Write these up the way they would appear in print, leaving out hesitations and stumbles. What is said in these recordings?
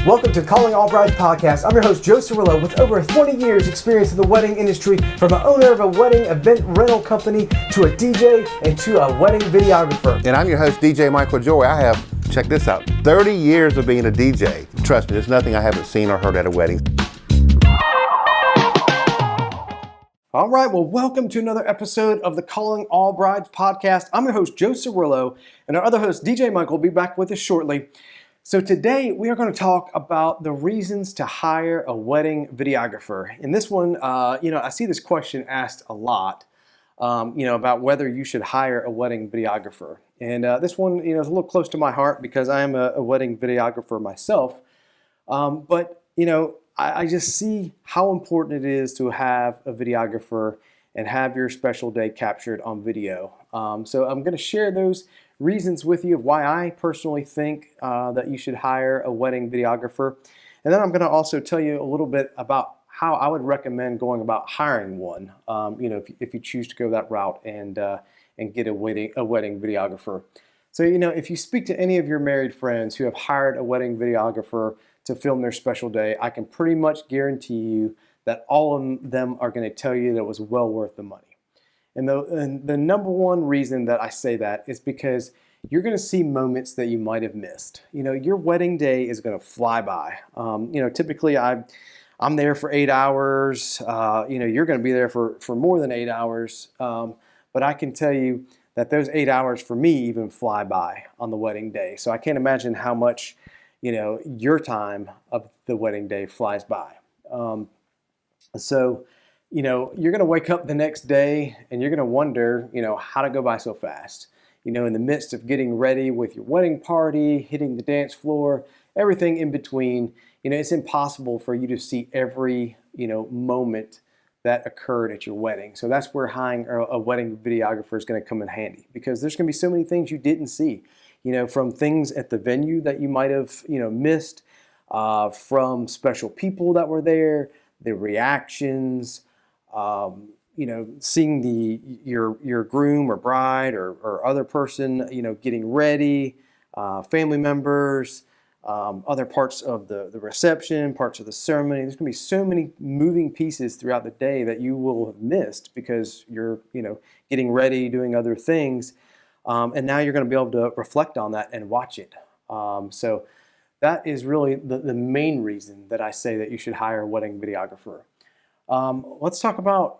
Welcome to Calling All Brides podcast. I'm your host, Joe Cirillo, with over 20 years experience in the wedding industry, from an owner of a wedding event rental company to a DJ and to a wedding videographer. And I'm your host, DJ Michael Joye. I have, check this out, 30 years of being a DJ. Trust me, there's nothing I haven't seen or heard at a wedding. All right, well, welcome to another episode of the Calling All Brides podcast. I'm your host, Joe Cirillo, and our other host, DJ Michael, will be back with us shortly. So today we are going to talk about the reasons to hire a wedding videographer. In this one, I see this question asked a lot, about whether you should hire a wedding videographer. And this one, is a little close to my heart because I am a wedding videographer myself. But I just see how important it is to have a videographer and have your special day captured on video. So I'm going to share those reasons with you of why I personally think that you should hire a wedding videographer. And then I'm going to also tell you a little bit about how I would recommend going about hiring one, if you choose to go that route and get a wedding videographer. So, if you speak to any of your married friends who have hired a wedding videographer to film their special day, I can pretty much guarantee you that all of them are going to tell you that it was well worth the money. And the number one reason that I say that is because you're going to see moments that you might have missed. Your wedding day is going to fly by. Typically I'm there for 8 hours. You're going to be there for more than 8 hours. But I can tell you that those 8 hours for me even fly by on the wedding day. So I can't imagine how much, your time of the wedding day flies by. You're going to wake up the next day and you're going to wonder, how to go by so fast. In the midst of getting ready with your wedding party, hitting the dance floor, everything in between, it's impossible for you to see every, moment that occurred at your wedding. So that's where hiring a wedding videographer is going to come in handy, because there's going to be so many things you didn't see, from things at the venue that you might have, missed, from special people that were there, the reactions, seeing your groom or bride or other person, getting ready, family members, other parts of the reception, parts of the ceremony. There's going to be so many moving pieces throughout the day that you will have missed because you're, getting ready, doing other things. And now you're going to be able to reflect on that and watch it. So that is really the main reason that I say that you should hire a wedding videographer. Let's talk about,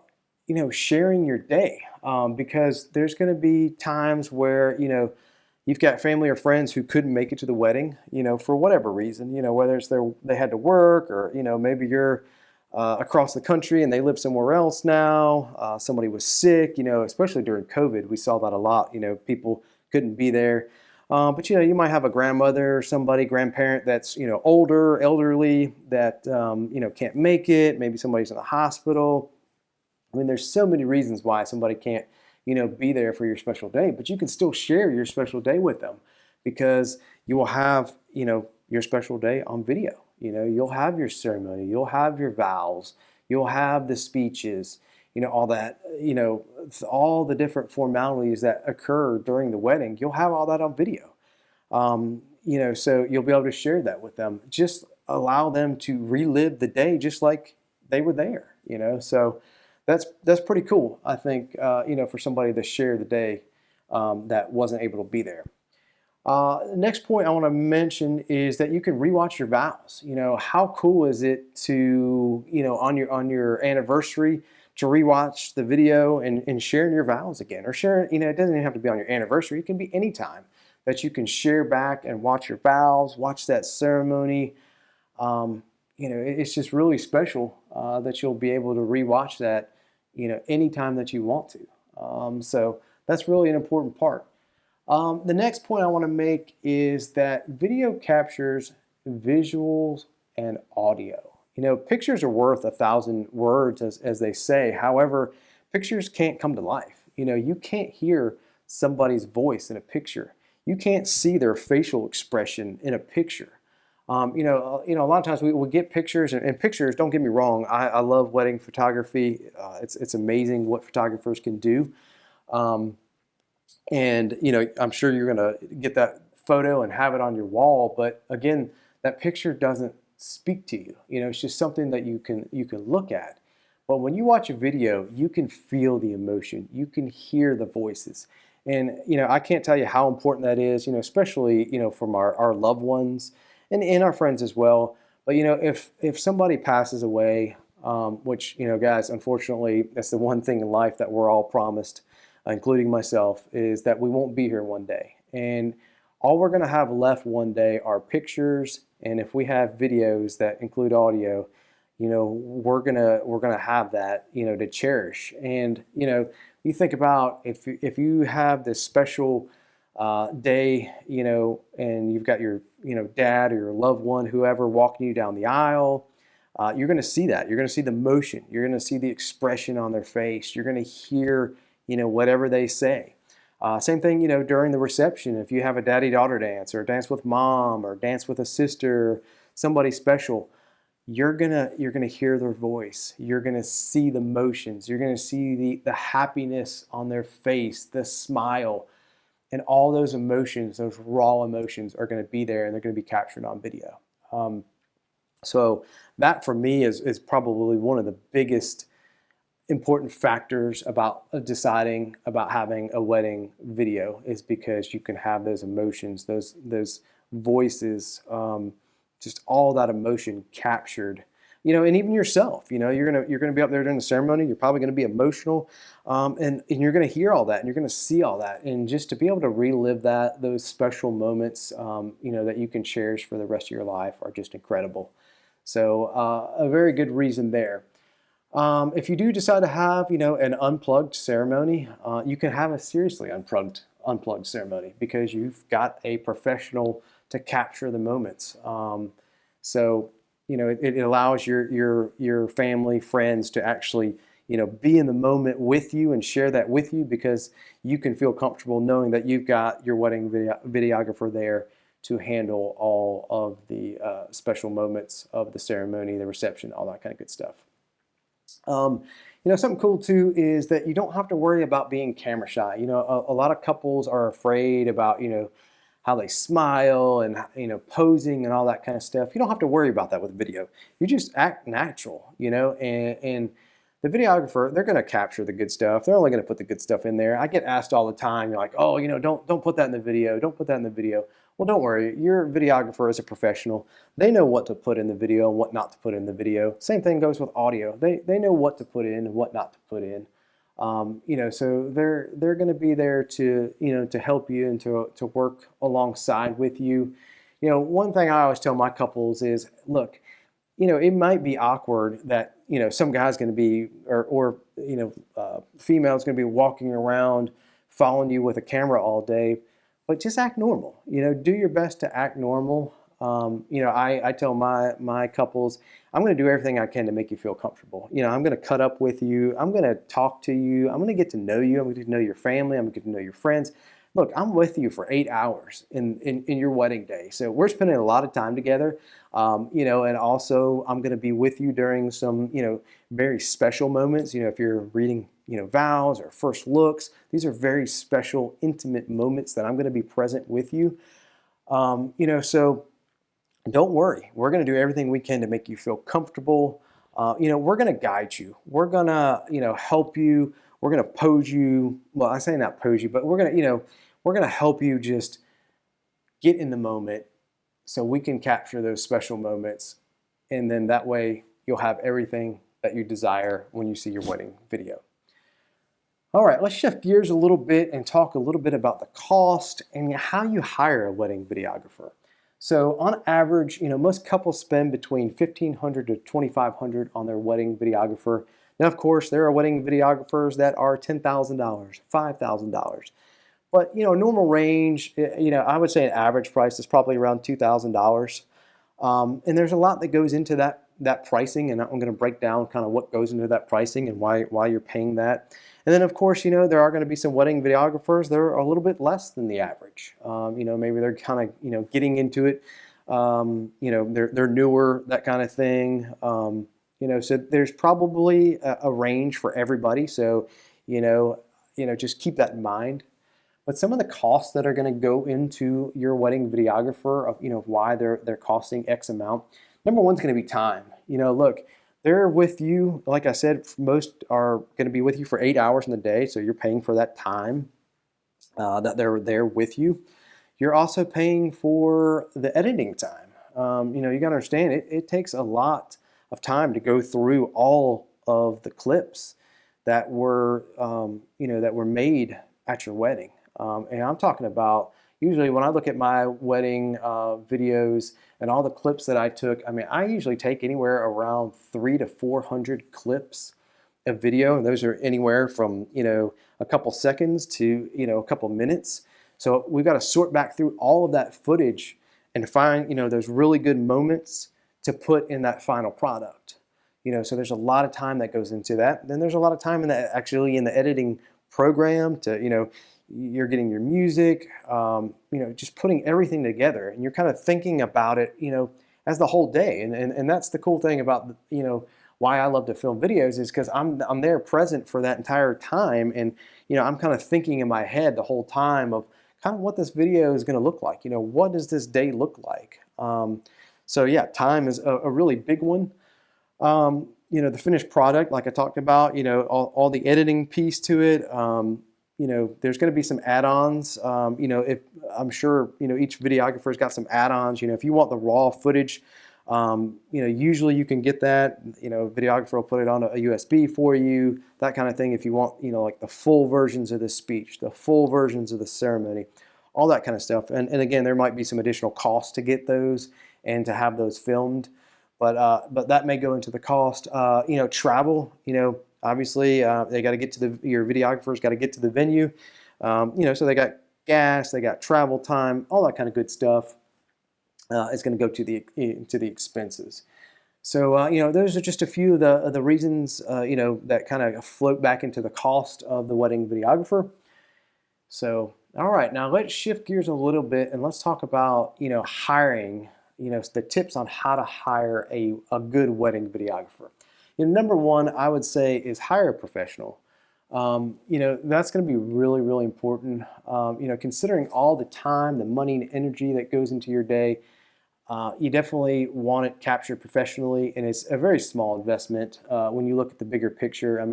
sharing your day, because there's going to be times where, you've got family or friends who couldn't make it to the wedding, for whatever reason, whether it's they had to work or, maybe you're across the country and they live somewhere else now. Somebody was sick, especially during COVID. We saw that a lot, people couldn't be there. But you might have a grandmother or grandparent that's, older, elderly, that, can't make it. Maybe somebody's in the hospital. I mean, there's so many reasons why somebody can't, be there for your special day, but you can still share your special day with them, because you will have, your special day on video. You'll have your ceremony, you'll have your vows, you'll have the speeches, all that, all the different formalities that occur during the wedding, you'll have all that on video. So you'll be able to share that with them. Just allow them to relive the day just like they were there, so that's pretty cool, I think, for somebody to share the day that wasn't able to be there. Next point I want to mention is that you can rewatch your vows. How cool is it to, on your anniversary, to rewatch the video and share your vows again, or share, it doesn't even have to be on your anniversary. It can be any time that you can share back and watch your vows, watch that ceremony. It's just really special that you'll be able to rewatch that, anytime that you want to. So that's really an important part. The next point I want to make is that video captures visuals and audio. Pictures are worth 1,000 words, as they say. However, pictures can't come to life. You can't hear somebody's voice in a picture. You can't see their facial expression in a picture. A lot of times we get pictures, and pictures, don't get me wrong, I love wedding photography. It's amazing what photographers can do. And, I'm sure you're going to get that photo and have it on your wall. But again, that picture doesn't speak to you. You know, it's just something that you can look at. But when you watch a video, you can feel the emotion. You can hear the voices. And, you know, I can't tell you how important that is, you know, especially, you know, from our loved ones and our friends as well. But, you know, if somebody passes away, which, you know, guys, unfortunately, that's the one thing in life that we're all promised, including myself, is that we won't be here one day. And all we're going to have left one day are pictures. And if we have videos that include audio, you know, we're gonna have that, you know, to cherish. And you know, you think about if you have this special day, you know, and you've got your, you know, dad or your loved one, whoever, walking you down the aisle, you're going to see that. You're going to see the motion. You're going to see the expression on their face. You're going to hear, you know, whatever they say. Same thing, you know, during the reception. If you have a daddy-daughter dance, or dance with mom, or dance with a sister, somebody special, you're gonna hear their voice. You're gonna see the motions. You're gonna see the happiness on their face, the smile, and all those emotions, those raw emotions, are gonna be there, and they're gonna be captured on video. So that for me is probably one of the biggest important factors about deciding about having a wedding video, is because you can have those emotions, those voices, just all that emotion captured. You know, and even yourself, you know, you're gonna be up there during the ceremony. You're probably gonna be emotional, and you're gonna hear all that, and you're gonna see all that, and just to be able to relive those special moments, you know, that you can cherish for the rest of your life, are just incredible. So a very good reason there. If you do decide to have, you know, an unplugged ceremony, you can have a seriously unplugged ceremony, because you've got a professional to capture the moments. So you know, it allows your family, friends to actually, you know, be in the moment with you and share that with you, because you can feel comfortable knowing that you've got your wedding videographer there to handle all of the special moments of the ceremony, the reception, all that kind of good stuff. You know, something cool too is that you don't have to worry about being camera shy. You know, a lot of couples are afraid about, you know, how they smile and, you know, posing and all that kind of stuff. You don't have to worry about that with video. You just act natural, you know, and the videographer, they're going to capture the good stuff. They're only going to put the good stuff in there. I get asked all the time, you're like, oh, you know, don't put that in the video. Don't put that in the video. Well, don't worry. Your videographer is a professional. They know what to put in the video and what not to put in the video. Same thing goes with audio. They know what to put in and what not to put in. You know, so they're going to be there to, you know, to help you and to work alongside with you. You know, one thing I always tell my couples is, look, you know, it might be awkward that, you know, some guy's going to be, or you know, female's going to be walking around following you with a camera all day, but just act normal. You know, do your best to act normal. You know, I tell my couples, I'm going to do everything I can to make you feel comfortable. You know, I'm going to cut up with you. I'm going to talk to you. I'm going to get to know you. I'm going to get to know your family. I'm going to get to know your friends. Look, I'm with you for 8 hours in your wedding day. So we're spending a lot of time together. You know, and also I'm going to be with you during some, you know, very special moments. You know, if you're reading, you know, vows or first looks, these are very special, intimate moments that I'm going to be present with you. You know, so don't worry. We're going to do everything we can to make you feel comfortable. You know, we're going to guide you. We're going to, you know, help you. We're going to pose you. Well, I say not pose you, but we're going to, you know, we're going to help you just get in the moment so we can capture those special moments. And then that way you'll have everything that you desire when you see your wedding video. All right, let's shift gears a little bit and talk a little bit about the cost and how you hire a wedding videographer. So on average, you know, most couples spend between $1,500 to $2,500 on their wedding videographer. Now, of course, there are wedding videographers that are $10,000, $5,000. But, you know, normal range, you know, I would say an average price is probably around $2,000. And there's a lot that goes into that pricing, and I'm going to break down kind of what goes into that pricing and why you're paying that. And then, of course, you know, there are going to be some wedding videographers that are a little bit less than the average. You know, maybe they're kind of, you know, getting into it. You know, they're newer, that kind of thing. You know, so there's probably a range for everybody. So, you know, just keep that in mind. But some of the costs that are going to go into your wedding videographer, of why they're costing X amount. Number one's going to be time. Look, they're with you. Like I said, most are going to be with you for 8 hours in the day, so you're paying for that time that they're there with you. You're also paying for the editing time. You got to understand it takes a lot of time to go through all of the clips that were made at your wedding. And I'm talking about, usually when I look at my wedding videos and all the clips that I took, I usually take anywhere around 300 to 400 clips of video, and those are anywhere from a couple seconds to a couple minutes. So we've got to sort back through all of that footage and find those really good moments to put in that final product. So there's a lot of time that goes into that. Then there's a lot of time in the editing program to you're getting your music, just putting everything together, and you're kind of thinking about it as the whole day. And that's the cool thing about why I love to film videos, is because I'm there present for that entire time, and I'm kind of thinking in my head the whole time of kind of what this video is going to look like. What does this day look like? So yeah, time is a really big one. The finished product, like I talked about, all the editing piece to it. There's going to be some add-ons. If I'm sure each videographer's got some add-ons. If you want the raw footage, usually you can get that. Videographer will put it on a USB for you, that kind of thing. If you want, like the full versions of the speech, the full versions of the ceremony, all that kind of stuff. And again, there might be some additional costs to get those and to have those filmed, but that may go into the cost. Travel. Obviously, they got to get to your videographer's got to get to the venue. So they got gas, they got travel time, all that kind of good stuff. Is going to go to the expenses. So those are just a few of the reasons that kind of float back into the cost of the wedding videographer. So all right, now let's shift gears a little bit and let's talk about hiring. The tips on how to hire a good wedding videographer. Number one, I would say, is hire a professional. That's going to be really, really important. Considering all the time, the money and energy that goes into your day, you definitely want it captured professionally, and it's a very small investment when you look at the bigger picture.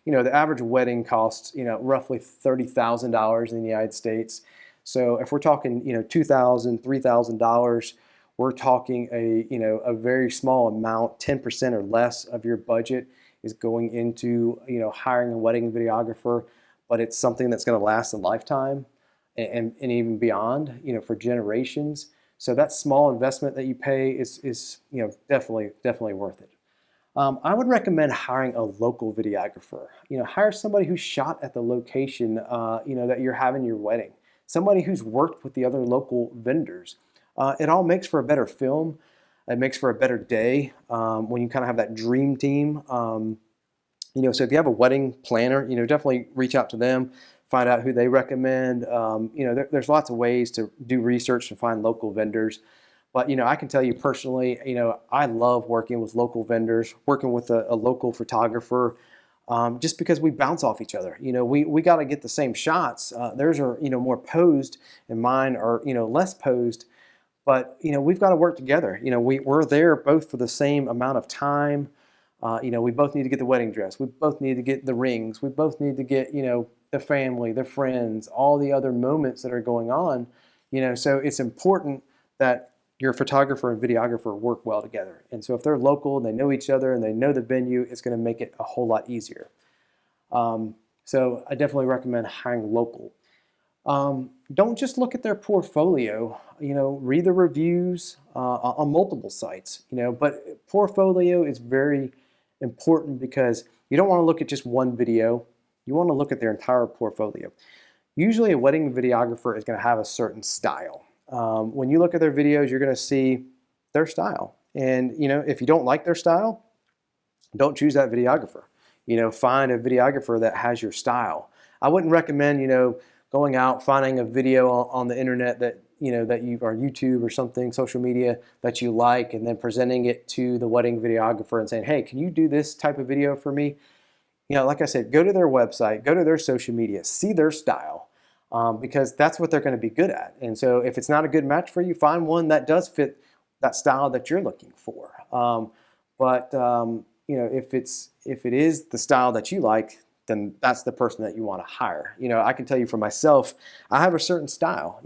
The average wedding costs, roughly $30,000 in the United States. So if we're talking, $2,000, $3,000, we're talking a very small amount, 10% or less of your budget is going into hiring a wedding videographer, but it's something that's going to last a lifetime and even beyond, for generations. So that small investment that you pay is definitely worth it. I would recommend hiring a local videographer. Hire somebody who's shot at the location that you're having your wedding. Somebody who's worked with the other local vendors. It all makes for a better film. It makes for a better day when you kind of have that dream team. So if you have a wedding planner, definitely reach out to them, find out who they recommend. There's lots of ways to do research to find local vendors. But, I can tell you personally, I love working with local vendors, working with a local photographer, just because we bounce off each other. We got to get the same shots. Theirs are, more posed and mine are, less posed. But, we've got to work together. We're there both for the same amount of time. We both need to get the wedding dress. We both need to get the rings. We both need to get, the family, the friends, all the other moments that are going on. So it's important that your photographer and videographer work well together. And so if they're local and they know each other and they know the venue, it's going to make it a whole lot easier. So I definitely recommend hiring local. Don't just look at their portfolio, read the reviews on multiple sites, but portfolio is very important because you don't want to look at just one video. You want to look at their entire portfolio. Usually a wedding videographer is going to have a certain style. When you look at their videos, you're going to see their style. And, if you don't like their style, don't choose that videographer. Find a videographer that has your style. I wouldn't recommend, going out, finding a video on the internet that you or YouTube or something, social media that you like, and then presenting it to the wedding videographer and saying, hey, can you do this type of video for me? Like I said, go to their website, go to their social media, see their style. because that's what they're going to be good at. And so if it's not a good match for you, find one that does fit that style that you're looking for. If it is the style that you like, then that's the person that you want to hire. I can tell you for myself, I have a certain style.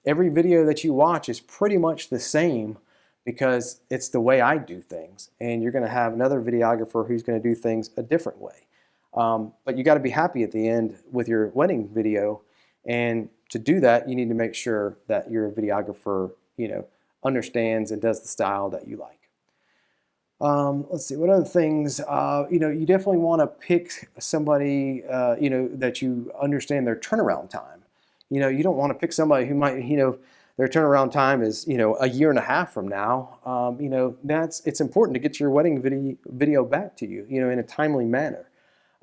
Every video that you watch is pretty much the same because it's the way I do things. And you're going to have another videographer who's going to do things a different way. But you got to be happy at the end with your wedding video. And to do that, you need to make sure that your videographer, understands and does the style that you like. Let's see, what other things, you definitely want to pick somebody, that you understand their turnaround time. You don't want to pick somebody who might, their turnaround time is, a year and a half from now. It's important to get your wedding video back to you, in a timely manner.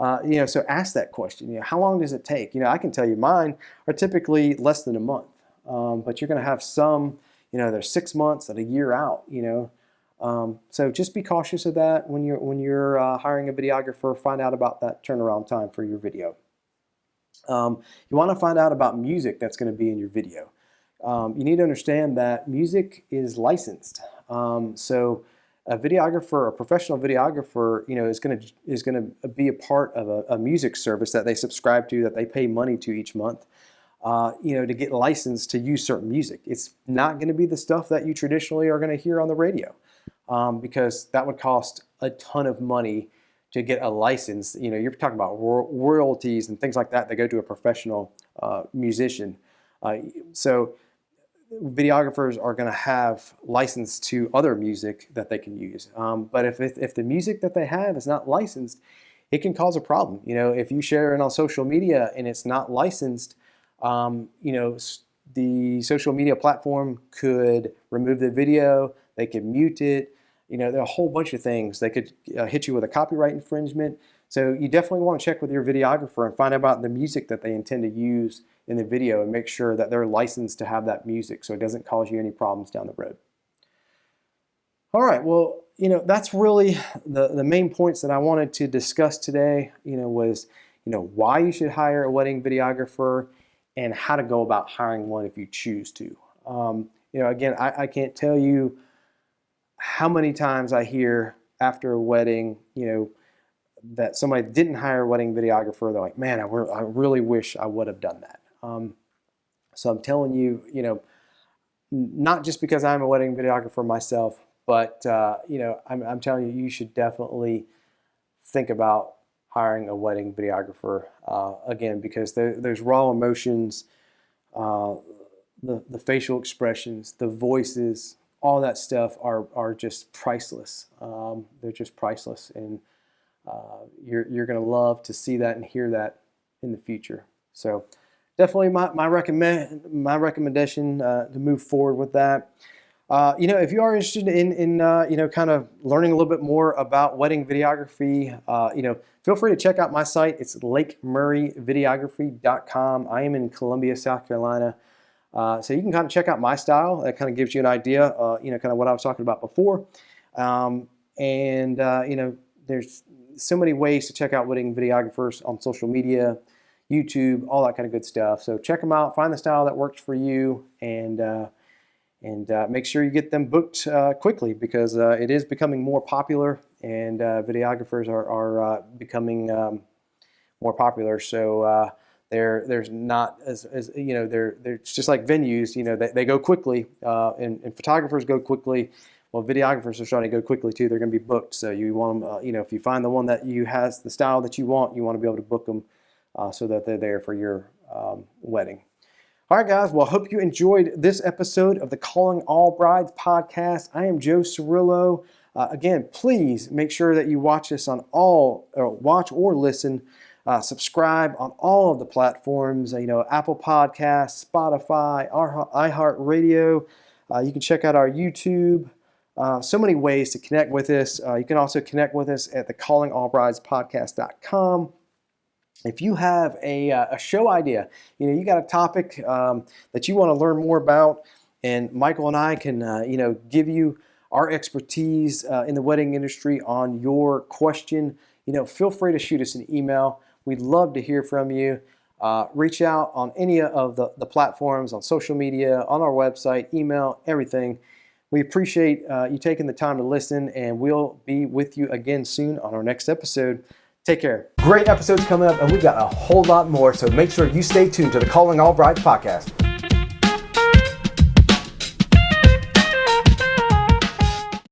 So ask that question, how long does it take? I can tell you mine are typically less than a month, but you're going to have some, they're 6 months and a year out, so just be cautious of that when you're hiring a videographer. Find out about that turnaround time for your video. You want to find out about music that's going to be in your video. You need to understand that music is licensed. So a videographer, a professional videographer, is going to be a part of a music service that they subscribe to, that they pay money to each month. To get licensed to use certain music. It's not going to be the stuff that you traditionally are going to hear on the radio. Because that would cost a ton of money to get a license. You're talking about royalties and things like that go to a professional musician. So videographers are going to have license to other music that they can use. But if the music that they have is not licensed, it can cause a problem. If you share it on social media and it's not licensed, the social media platform could remove the video. They could mute it. There are a whole bunch of things. They could hit you with a copyright infringement. So you definitely want to check with your videographer and find out about the music that they intend to use in the video and make sure that they're licensed to have that music so it doesn't cause you any problems down the road. All right, well, that's really the main points that I wanted to discuss today, was, why you should hire a wedding videographer and how to go about hiring one if you choose to. Again, I can't tell you how many times I hear after a wedding, that somebody didn't hire a wedding videographer. They're like, man, I really wish I would have done that. So I'm telling you, not just because I'm a wedding videographer myself, but, I'm telling you, you should definitely think about hiring a wedding videographer, again, because there's raw emotions, the facial expressions, the voices, all that stuff are just priceless. They're just priceless, and you're going to love to see that and hear that in the future. So definitely my recommendation to move forward with that. If you are interested in kind of learning a little bit more about wedding videography, feel free to check out my site. It's lakemurrayvideography.com. I am in Columbia, South Carolina. So you can kind of check out my style. That kind of gives you an idea, kind of what I was talking about before. There's so many ways to check out wedding videographers on social media, YouTube, all that kind of good stuff. So check them out, find the style that works for you, and make sure you get them booked quickly, because it is becoming more popular, and videographers are becoming more popular. So there's not as they're just like venues. They go quickly, and photographers go quickly. Well, videographers are starting to go quickly too. They're going to be booked. So you want them, if you find the one that has the style that you want to be able to book them so that they're there for your wedding. All right, guys. Well, I hope you enjoyed this episode of the Calling All Brides podcast. I am Joe Cirillo. Again, please make sure that you watch us on watch or listen. Subscribe on all of the platforms. Apple Podcasts, Spotify, iHeartRadio. You can check out our YouTube. So many ways to connect with us. You can also connect with us at the callingallbridespodcast.com. If you have a show idea, you got a topic that you want to learn more about, and Michael and I can, give you our expertise in the wedding industry on your question, feel free to shoot us an email. We'd love to hear from you. reach out on any of the platforms, on social media, on our website, email, everything. We appreciate you taking the time to listen, and we'll be with you again soon on our next episode. Take care. Great episodes coming up, and we've got a whole lot more, so make sure you stay tuned to the Calling All Brides podcast.